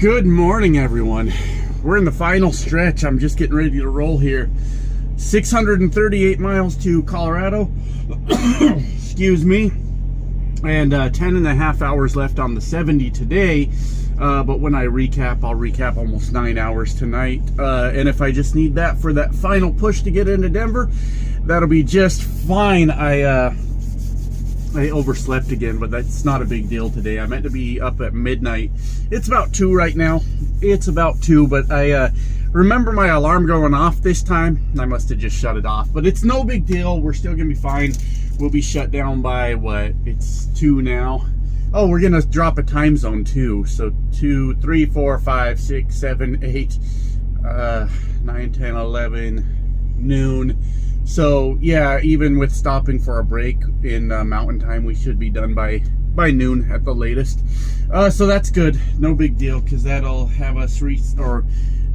Good morning, everyone. We're in the final stretch. I'm just getting ready to roll here. 638 miles to Colorado. Excuse me. And 10 and a half hours left on the 70 today. But when I recap, I'll recap almost 9 hours tonight. And if I just need that for that final push to get into Denver, that'll be just fine. I overslept again, but that's not a big deal today. I meant to be up at midnight. It's about 2 right now. It's about 2, but I remember my alarm going off this time. I must have just shut it off, but it's no big deal. We're still gonna be fine. We'll be shut down by what? It's 2 now. Oh, we're gonna drop a time zone too. So 2, 3, 4, 5, 6, 7, 8, 9, 10, 11, noon. So yeah, even with stopping for a break in mountain time, we should be done by noon at the latest. So that's good, no big deal, because that'll have us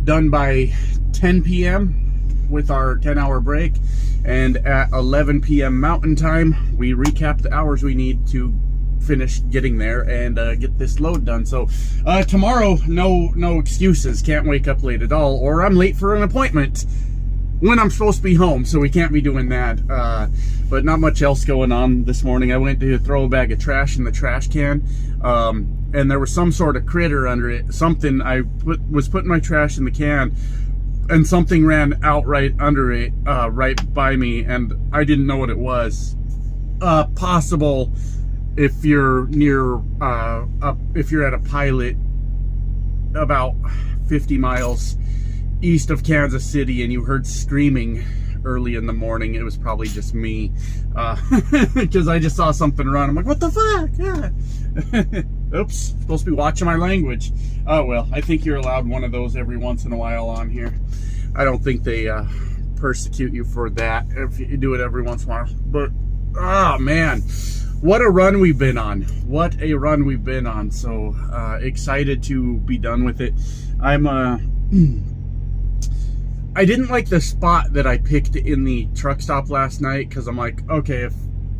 done by 10 p.m. with our 10-hour break, and at 11 p.m. mountain time, we recap the hours we need to finish getting there and get this load done. So tomorrow, no excuses. Can't wake up late at all, or I'm late for an appointment when I'm supposed to be home, so we can't be doing that. But not much else going on this morning. I went to throw a bag of trash in the trash can, and there was some sort of critter under it. Something, was putting my trash in the can, and something ran out right under it, right by me, and I didn't know what it was. Possible if you're near, if you're at a pilot about 50 miles east of Kansas City and you heard screaming early in the morning, it was probably just me, because I just saw something run. I'm like, what the fuck? Yeah. Oops, supposed to be watching my language. Oh well, I think you're allowed one of those every once in a while on here. I don't think they persecute you for that if you do it every once in a while. But oh man, what a run we've been on. What a run we've been on. So excited to be done with it. I didn't like the spot that I picked in the truck stop last night, because I'm like, okay,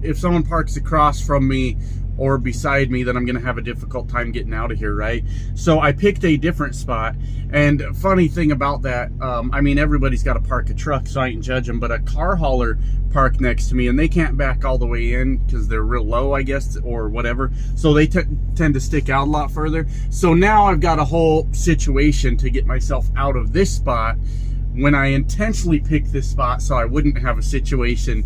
if someone parks across from me or beside me, then I'm gonna have a difficult time getting out of here, right? So I picked a different spot. And funny thing about that, I mean, everybody's got to park a truck, so I ain't judge them, but a car hauler parked next to me, and they can't back all the way in because they're real low, I guess, or whatever. So they tend to stick out a lot further. So now I've got a whole situation to get myself out of this spot, when I intentionally picked this spot so I wouldn't have a situation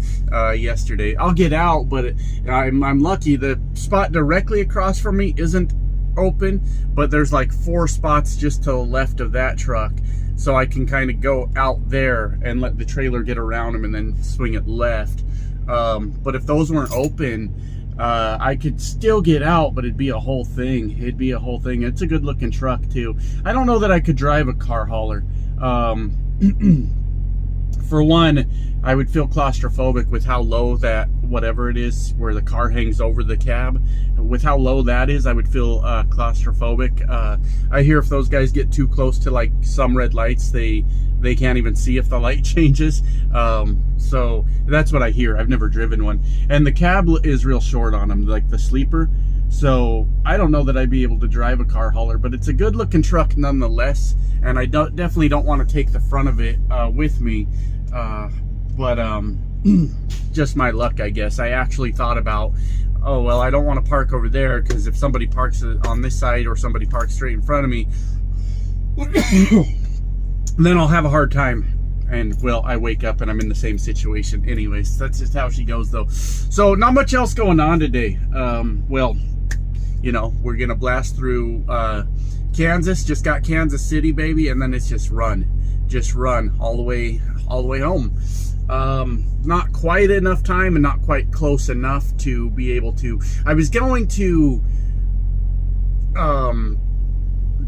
yesterday. I'll get out, but I'm lucky. The spot directly across from me isn't open, but there's like 4 spots just to the left of that truck, so I can kind of go out there and let the trailer get around him and then swing it left. But if those weren't open, I could still get out, but it'd be a whole thing. It'd be a whole thing. It's a good looking truck too. I don't know that I could drive a car hauler. For one, I would feel claustrophobic with how low that, whatever it is, where the car hangs over the cab, with how low that is, I would feel claustrophobic. I hear if those guys get too close to like some red lights, they can't even see if the light changes. So that's what I hear. I've never driven one. And the cab is real short on them, like the sleeper. So I don't know that I'd be able to drive a car hauler, but it's a good looking truck nonetheless. And I definitely don't want to take the front of it with me. But just my luck, I guess. I actually thought about, oh, well, I don't want to park over there, because if somebody parks on this side or somebody parks straight in front of me, then I'll have a hard time. And, well, I wake up and I'm in the same situation anyways. That's just how she goes, though. So not much else going on today. Well, you know, we're going to blast through Kansas. Just got Kansas City, baby, and then it's just run all the way home. Not quite enough time and not quite close enough to be able to. I was going to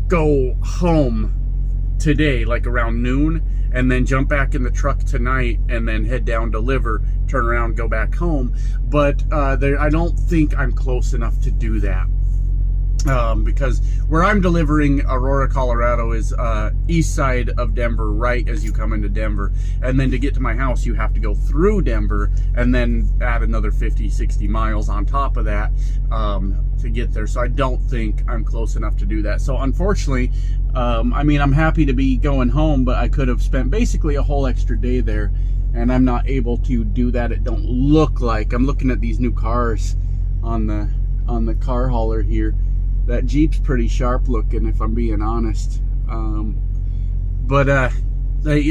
go home today, like around noon, and then jump back in the truck tonight and then head down, deliver, turn around, go back home. But I don't think I'm close enough to do that. Because where I'm delivering, Aurora, Colorado, is east side of Denver, right as you come into Denver. And then to get to my house, you have to go through Denver and then add another 50, 60 miles on top of that to get there. So I don't think I'm close enough to do that. So unfortunately, I mean, I'm happy to be going home, but I could have spent basically a whole extra day there, and I'm not able to do that. It don't look like. I'm looking at these new cars on the car hauler here. That Jeep's pretty sharp looking, if I'm being honest. You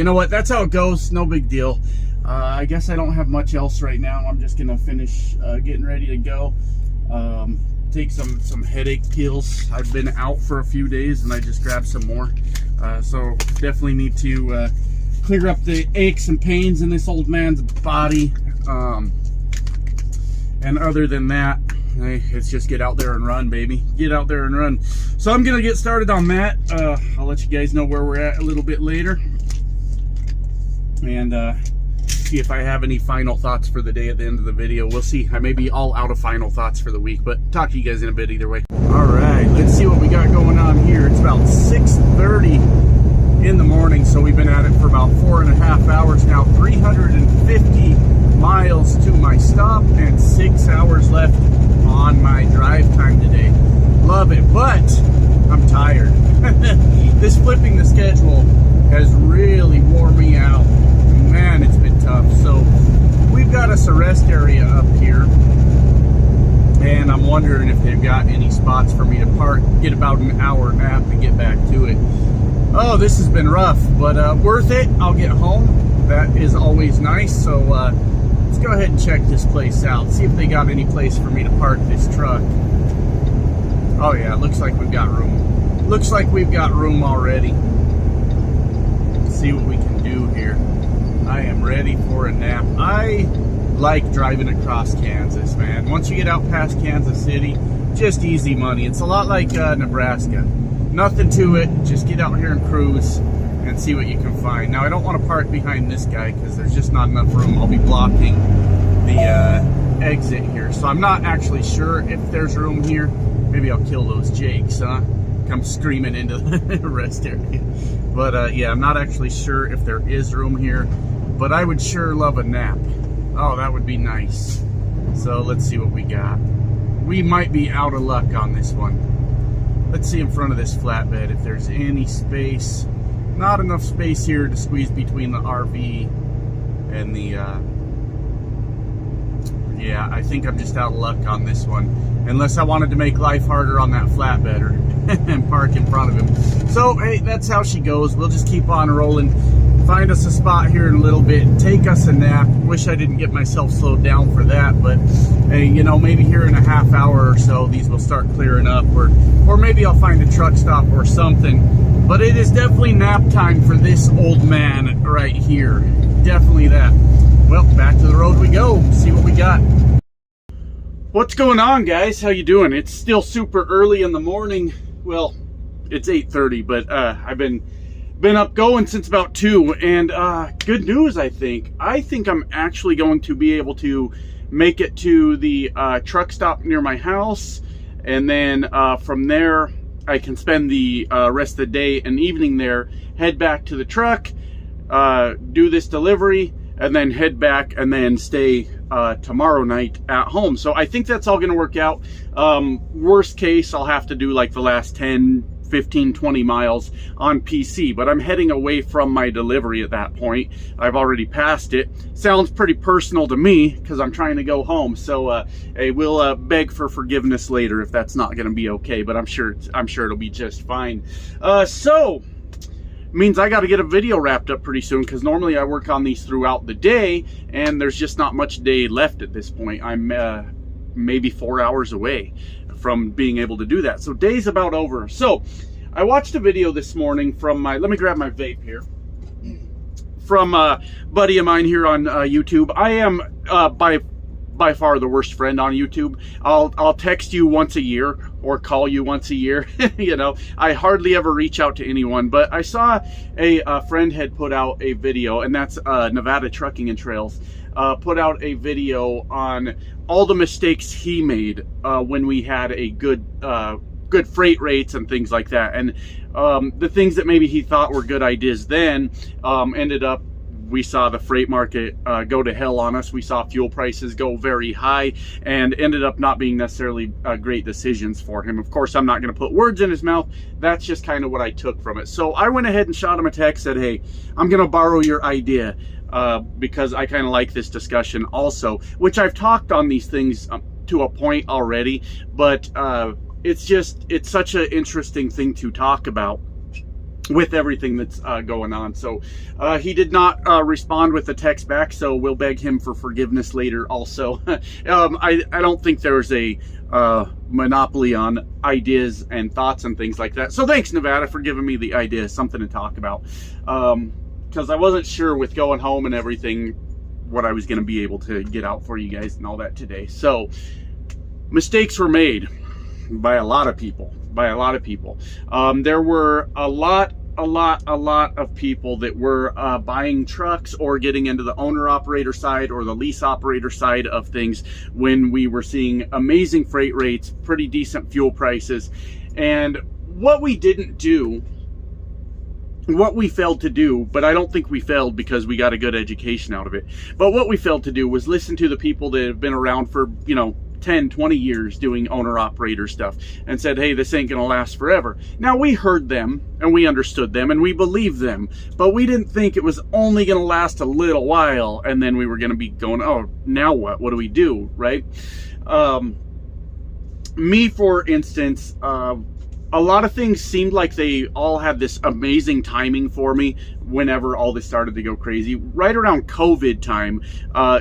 know what? That's how it goes. No big deal. I guess I don't have much else right now. I'm just gonna finish getting ready to go. Take some headache pills. I've been out for a few days, and I just grabbed some more. So definitely need to clear up the aches and pains in this old man's body. And other than that, hey, it's just get out there and run, baby. Get out there and run. So I'm going to get started on that. I'll let you guys know where we're at a little bit later. And see if I have any final thoughts for the day at the end of the video. We'll see. I may be all out of final thoughts for the week, but talk to you guys in a bit either way. All right, let's see what we got going on here. It's about 6:30 in the morning, so we've been at it for about 4.5 hours now. 350 miles to my stop and 6 hours left on my drive time today. Love it, but I'm tired. This flipping the schedule has really wore me out. Man, it's been tough. So we've got us a rest area up here, and I'm wondering if they've got any spots for me to park, get about an hour nap, and get back to it. Oh, this has been rough, but worth it. I'll get home. That is always nice. So let's go ahead and check this place out. See if they got any place for me to park this truck. Oh yeah, it looks like we've got room. Looks like we've got room already. Let's see what we can do here. I am ready for a nap. I like driving across Kansas, man. Once you get out past Kansas City, just easy money. It's a lot like Nebraska. Nothing to it. Just get out here and cruise and see what you can find. Now, I don't want to park behind this guy because there's just not enough room. I'll be blocking the exit here. So I'm not actually sure if there's room here. Maybe I'll kill those jakes, huh? Come screaming into the rest area. But yeah, I'm not actually sure if there is room here. But I would sure love a nap. Oh, that would be nice. So let's see what we got. We might be out of luck on this one. Let's see in front of this flatbed if there's any space. Not enough space here to squeeze between the RV and the, yeah, I think I'm just out of luck on this one. Unless I wanted to make life harder on that flatbedder and park in front of him. So, hey, that's how she goes. We'll just keep on rolling. Find us a spot here in a little bit. Take us a nap. Wish I didn't get myself slowed down for that. But, hey, you know, maybe here in a half hour or so, these will start clearing up. Or maybe I'll find a truck stop or something. But it is definitely nap time for this old man right here. Definitely that. Well, back to the road we go. See what we got. What's going on, guys? How you doing? It's still super early in the morning. Well, it's 8:30, but I've been up going since about 2, and good news, I think I'm actually going to be able to make it to the truck stop near my house, and then from there I can spend the rest of the day and evening there, head back to the truck, do this delivery, and then head back and then stay tomorrow night at home. So I think that's all going to work out. Worst case, I'll have to do like the last 10, 15, 20 miles on PC, but I'm heading away from my delivery at that point. I've already passed it. Sounds pretty personal to me because I'm trying to go home. So hey, we'll beg for forgiveness later if that's not going to be okay, but I'm sure it'll be just fine. So means I got to get a video wrapped up pretty soon, because normally I work on these throughout the day, and there's just not much day left at this point. I'm maybe 4 hours away from being able to do that. So day's about over. So I watched a video this morning from my, let me grab my vape here, from a buddy of mine here on YouTube. I am by far the worst friend on YouTube. I'll text you once a year or call you once a year. You know, I hardly ever reach out to anyone, but I saw a friend had put out a video, and that's Nevada Trucking and Trails, put out a video on all the mistakes he made when we had a good good freight rates and things like that. And the things that maybe he thought were good ideas then ended up, we saw the freight market go to hell on us. We saw fuel prices go very high and ended up not being necessarily great decisions for him. Of course, I'm not going to put words in his mouth. That's just kind of what I took from it. So I went ahead and shot him a text, said, hey, I'm going to borrow your idea because I kind of like this discussion also, which I've talked on these things to a point already, but it's such an interesting thing to talk about with everything that's going on. So he did not respond with the text back, so we'll beg him for forgiveness later also. I don't think there's a monopoly on ideas and thoughts and things like that. So thanks, Nevada, for giving me the idea, something to talk about. Because I wasn't sure with going home and everything what I was going to be able to get out for you guys and all that today. So mistakes were made by a lot of people. There were a lot of people that were buying trucks or getting into the owner operator side or the lease operator side of things when we were seeing amazing freight rates, pretty decent fuel prices. And what we didn't do, what we failed to do, but I don't think we failed because we got a good education out of it, but what we failed to do was listen to the people that have been around for, 10, 20 years doing owner-operator stuff and said, hey, this ain't gonna last forever. Now, we heard them and we understood them and we believed them, but we didn't think it was only gonna last a little while and then we were gonna be going, oh, now what? What do we do, right? Me, for instance, a lot of things seemed like they all had this amazing timing for me whenever all this started to go crazy. Right around COVID time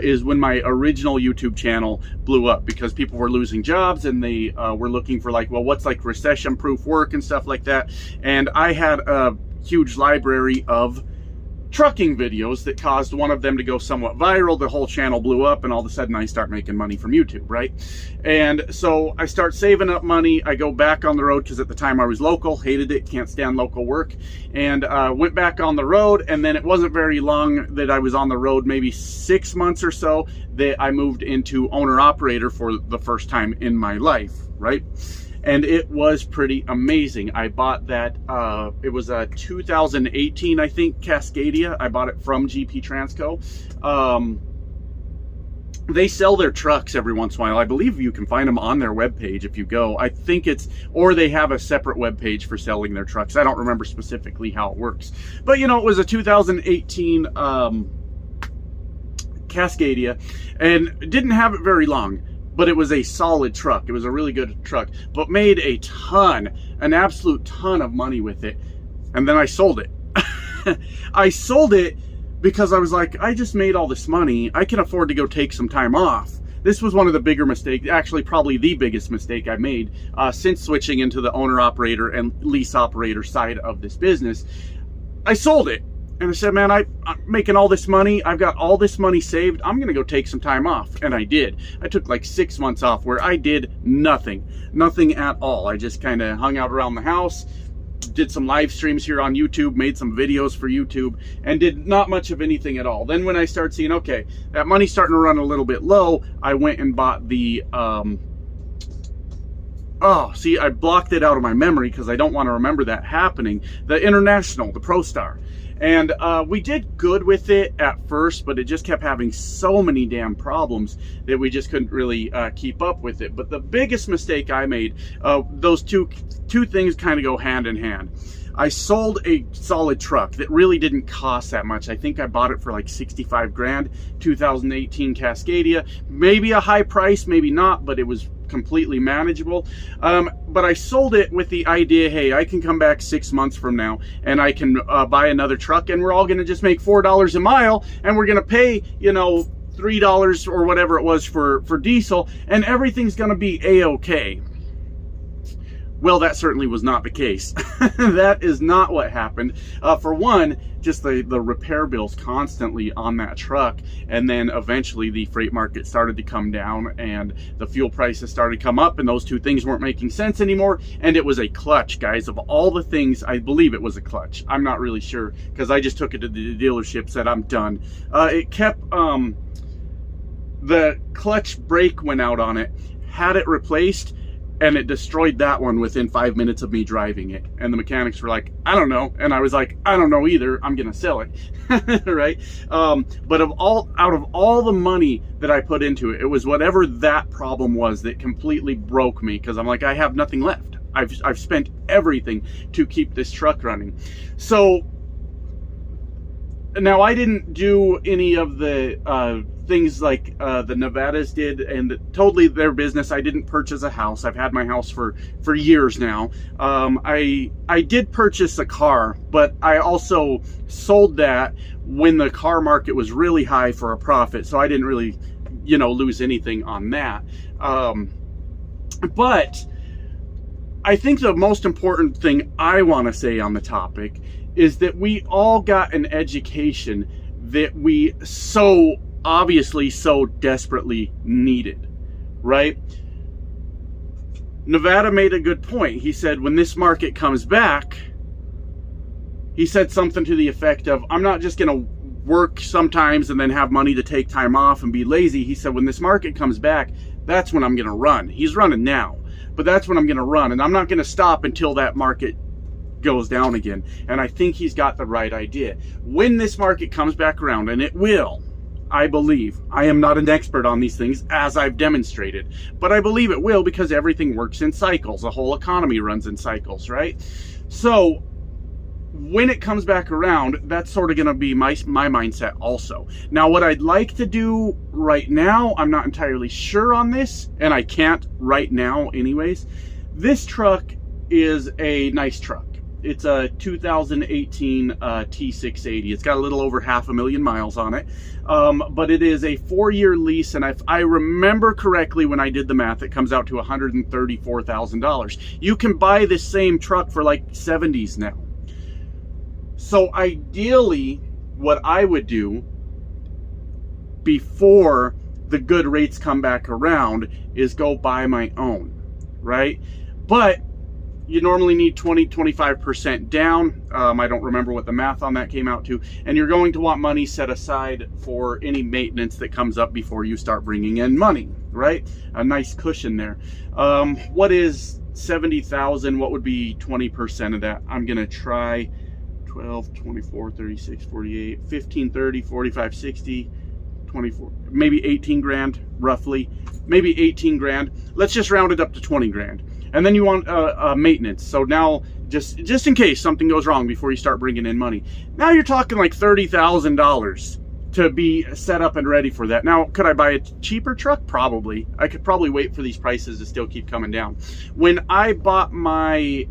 is when my original YouTube channel blew up because people were losing jobs and they were looking for what's recession-proof work and stuff like that. And I had a huge library of trucking videos that caused one of them to go somewhat viral. The whole channel blew up and all of a sudden I start making money from YouTube, right? And so I start saving up money. I go back on the road because at the time I was local, hated it, can't stand local work, and went back on the road. And then it wasn't very long that I was on the road, maybe 6 months or so, that I moved into owner operator for the first time in my life, right? And it was pretty amazing. I bought that, it was a 2018, I think, Cascadia. I bought it from GP Transco. They sell their trucks every once in a while. I believe you can find them on their webpage if you go. I think or they have a separate webpage for selling their trucks. I don't remember specifically how it works. But, it was a 2018 Cascadia, and didn't have it very long. But it was a solid truck. It was a really good truck, but made an absolute ton of money with it. And then I sold it. I sold it because I was like, I just made all this money. I can afford to go take some time off. This was one of the bigger mistakes, actually probably the biggest mistake I made since switching into the owner operator and lease operator side of this business. I sold it. And I said, man, I'm making all this money. I've got all this money saved. I'm going to go take some time off. And I did. I took 6 months off where I did nothing at all. I just kind of hung out around the house, did some live streams here on YouTube, made some videos for YouTube, and did not much of anything at all. Then when I started seeing, okay, that money's starting to run a little bit low, I went and bought the, I blocked it out of my memory because I don't want to remember that happening. The International, the ProStar. And we did good with it at first, but it just kept having so many damn problems that we just couldn't really keep up with it. But the biggest mistake I made, those two things kind of go hand in hand. I sold a solid truck that really didn't cost that much. I think I bought it for 65 grand, 2018 Cascadia. Maybe a high price, maybe not, but it was completely manageable. But I sold it with the idea, hey, I can come back 6 months from now and I can buy another truck and we're all going to just make $4 a mile and we're going to pay, $3 or whatever it was for diesel and everything's going to be a-okay. Well, that certainly was not the case. That is not what happened. For one, just the repair bills constantly on that truck, and then eventually the freight market started to come down and the fuel prices started to come up, and those two things weren't making sense anymore, and it was a clutch, guys. Of all the things, I believe it was a clutch. I'm not really sure, because I just took it to the dealership, said I'm done. It kept, the clutch brake went out on it, had it replaced, and it destroyed that one within 5 minutes of me driving it. And the mechanics were like, I don't know. And I was like, I don't know either. I'm gonna sell it. Right? But out of all the money that I put into it, it was whatever that problem was that completely broke me, because I'm like, I have nothing left. I've spent everything to keep this truck running. So now I didn't do any of the things like the Nevadas did, and totally their business. I didn't purchase a house. I've had my house for years now. I did purchase a car, but I also sold that when the car market was really high for a profit. So I didn't really, lose anything on that. But I think the most important thing I want to say on the topic is that we all got an education that we so obviously so desperately needed, right? Nevada made a good point. He said, when this market comes back, he said something to the effect of, I'm not just going to work sometimes and then have money to take time off and be lazy. He said, when this market comes back, that's when I'm going to run. He's running now, but that's when I'm going to run, and I'm not going to stop until that market goes down again. And I think he's got the right idea. When this market comes back around, and it will, I believe. I am not an expert on these things, as I've demonstrated, but I believe it will, because everything works in cycles. The whole economy runs in cycles, right? So when it comes back around, that's sort of going to be my mindset also. Now, what I'd like to do right now, I'm not entirely sure on this, and I can't right now anyways. This truck is a nice truck. It's a 2018 T680. It's got a little over 500,000 miles on it, but it is a 4-year lease, and if I remember correctly when I did the math, it comes out to $134,000. You can buy this same truck for like 70s now. So ideally, what I would do before the good rates come back around is go buy my own, right? But you normally need 20-25% down. I don't remember what the math on that came out to. And you're going to want money set aside for any maintenance that comes up before you start bringing in money, right? A nice cushion there. What is 70,000? What would be 20% of that? I'm going to try 12, 24, 36, 48, 15, 30, 45, 60, 24, maybe 18 grand, roughly. Maybe 18 grand. Let's just round it up to 20 grand. And then you want maintenance. So now, just in case something goes wrong before you start bringing in money, now you're talking like $30,000 to be set up and ready for that. Now, could I buy a cheaper truck? Probably. I could probably wait for these prices to still keep coming down. When I bought my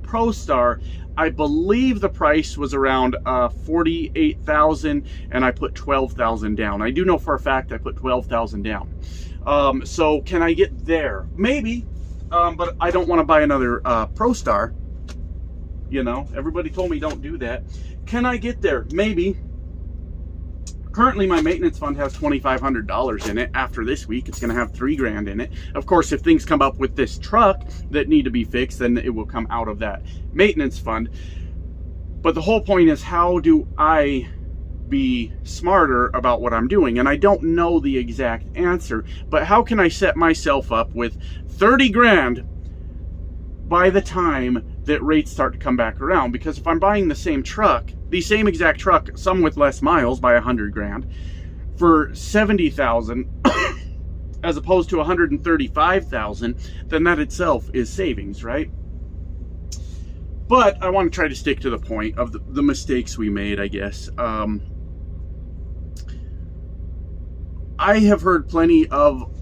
ProStar, I believe the price was around $48,000, and I put $12,000 down. I do know for a fact I put $12,000 down. So can I get there? Maybe. But I don't want to buy another ProStar. Everybody told me don't do that. Can I get there? Maybe. Currently, my maintenance fund has $2,500 in it. After this week, it's going to have $3 grand in it. Of course, if things come up with this truck that need to be fixed, then it will come out of that maintenance fund. But the whole point is, how do I be smarter about what I'm doing? And I don't know the exact answer, but how can I set myself up with 30 grand by the time that rates start to come back around? Because if I'm buying the same truck, the same exact truck, some with less miles, by 100 grand for 70,000 as opposed to 135,000, then that itself is savings, right? But I want to try to stick to the point of the mistakes we made, I guess. I have heard plenty of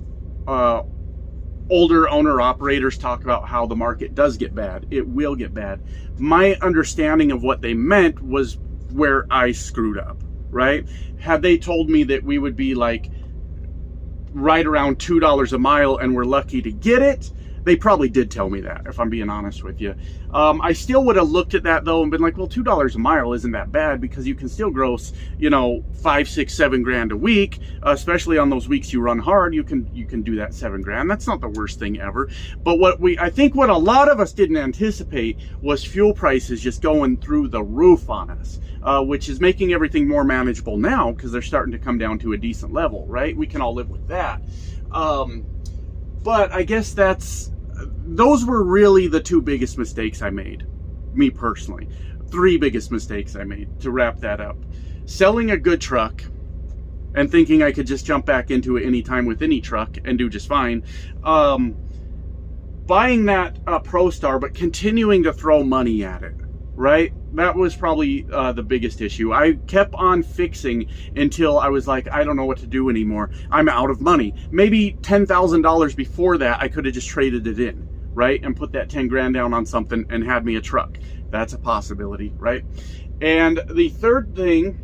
older owner-operators talk about how the market does get bad. It will get bad. My understanding of what they meant was where I screwed up, right? Had they told me that we would be like right around $2 a mile and we're lucky to get it, they probably did tell me that, if I'm being honest with you. I still would have looked at that though and been like, well, $2 a mile isn't that bad, because you can still gross, 5, 6, 7 grand a week, especially on those weeks you run hard. You can do that 7 grand. That's not the worst thing ever. But I think what a lot of us didn't anticipate was fuel prices just going through the roof on us, which is making everything more manageable now, because they're starting to come down to a decent level, right? We can all live with that. But I guess that's those were really the two biggest mistakes I made, me personally. Three biggest mistakes I made, to wrap that up. Selling a good truck and thinking I could just jump back into it anytime with any truck and do just fine. Buying that ProStar, but continuing to throw money at it, right? That was probably the biggest issue. I kept on fixing until I was like, I don't know what to do anymore. I'm out of money. Maybe $10,000 before that, I could have just traded it in, right? And put that 10 grand down on something and had me a truck. That's a possibility, right? And the third thing,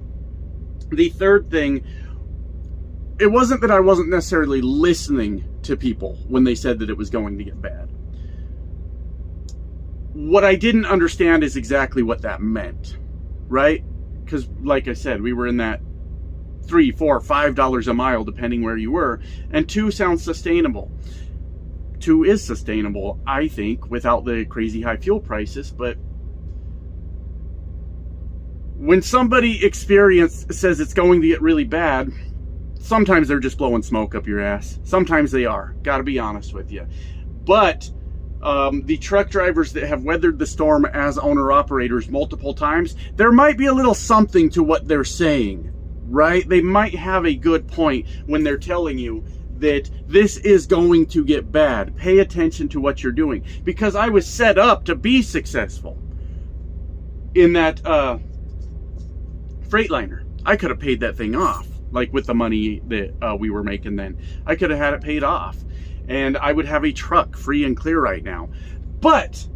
it wasn't that I wasn't necessarily listening to people when they said that it was going to get bad. What I didn't understand is exactly what that meant, right? Because like I said, we were in that $3, $4, $5 a mile, depending where you were. And 2 sounds sustainable. 2 is sustainable, I think, without the crazy high fuel prices. But when somebody experienced says it's going to get really bad, sometimes they're just blowing smoke up your ass. Sometimes they are. Got to be honest with you. But the truck drivers that have weathered the storm as owner-operators multiple times, there might be a little something to what they're saying, right? They might have a good point when they're telling you that this is going to get bad. Pay attention to what you're doing. Because I was set up to be successful in that Freightliner. I could have paid that thing off. Like with the money that we were making then. I could have had it paid off. And I would have a truck free and clear right now. But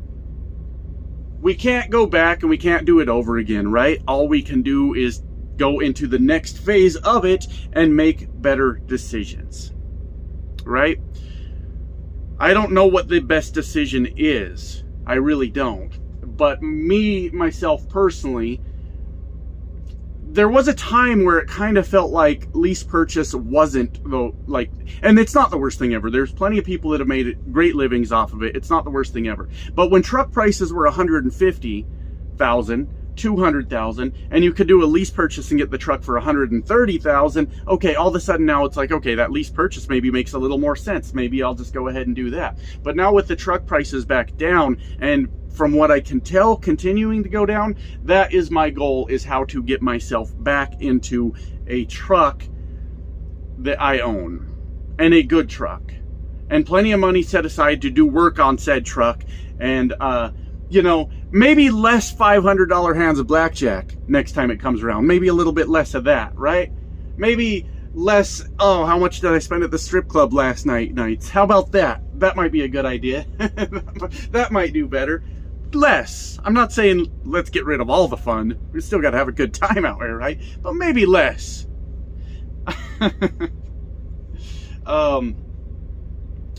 we can't go back and we can't do it over again, right? All we can do is go into the next phase of it and make better decisions, right? I don't know what the best decision is. I really don't. But myself personally, there was a time where it kind of felt like lease purchase wasn't and it's not the worst thing ever. There's plenty of people that have made great livings off of it. It's not the worst thing ever. But when truck prices were $150,000, $200,000, and you could do a lease purchase and get the truck for $130,000, okay, all of a sudden now it's like, okay, that lease purchase maybe makes a little more sense. Maybe I'll just go ahead and do that. But now with the truck prices back down, and from what I can tell, continuing to go down, that is my goal, is how to get myself back into a truck that I own, and a good truck, and plenty of money set aside to do work on said truck, and you know, maybe less $500 hands of blackjack next time it comes around. Maybe a little bit less of that, right? Maybe less, oh, how much did I spend at the strip club last nights? How about that? That might be a good idea. That might do better. Less. I'm not saying let's get rid of all the fun. We still got to have a good time out there, right? But maybe less.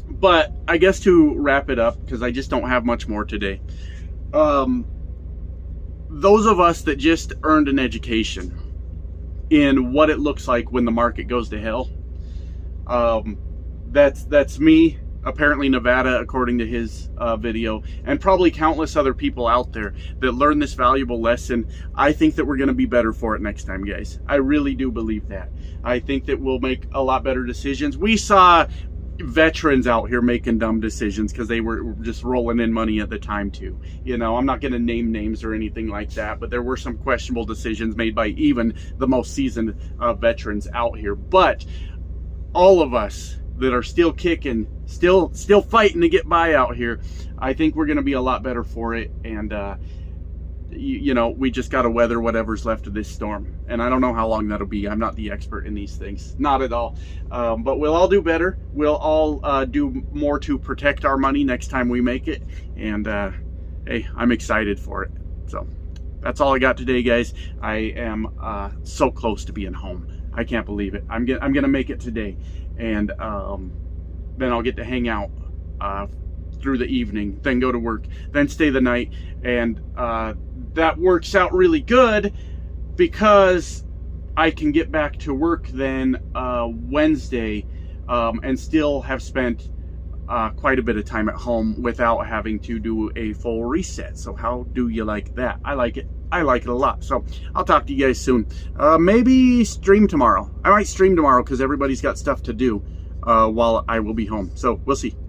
But I guess to wrap it up, because I just don't have much more today. Those of us that just earned an education in what it looks like when the market goes to hell, that's me. Apparently Nevada, according to his video, and probably countless other people out there that learn this valuable lesson. I think that we're going to be better for it next time, guys. I really do believe that. I think that we'll make a lot better decisions. We saw veterans out here making dumb decisions because they were just rolling in money at the time too. You know, I'm not going to name names or anything like that, but there were some questionable decisions made by even the most seasoned veterans out here. But all of us that are still kicking, still fighting to get by out here, I think we're going to be a lot better for it. And you know, we just got to weather whatever's left of this storm, and I don't know how long that'll be. I'm not the expert in these things, not at all. But we'll all do better. We'll all do more to protect our money next time we make it. And hey, I'm excited for it. So that's all I got today, guys. I am so close to being home. I can't believe it. I'm gonna make it today, and then I'll get to hang out through the evening, then go to work, then stay the night, and that works out really good because I can get back to work then Wednesday and still have spent quite a bit of time at home without having to do a full reset. So how do you like that? I like it. I like it a lot. So I'll talk to you guys soon. Maybe stream tomorrow. I might stream tomorrow because everybody's got stuff to do while I will be home. So we'll see. Bye.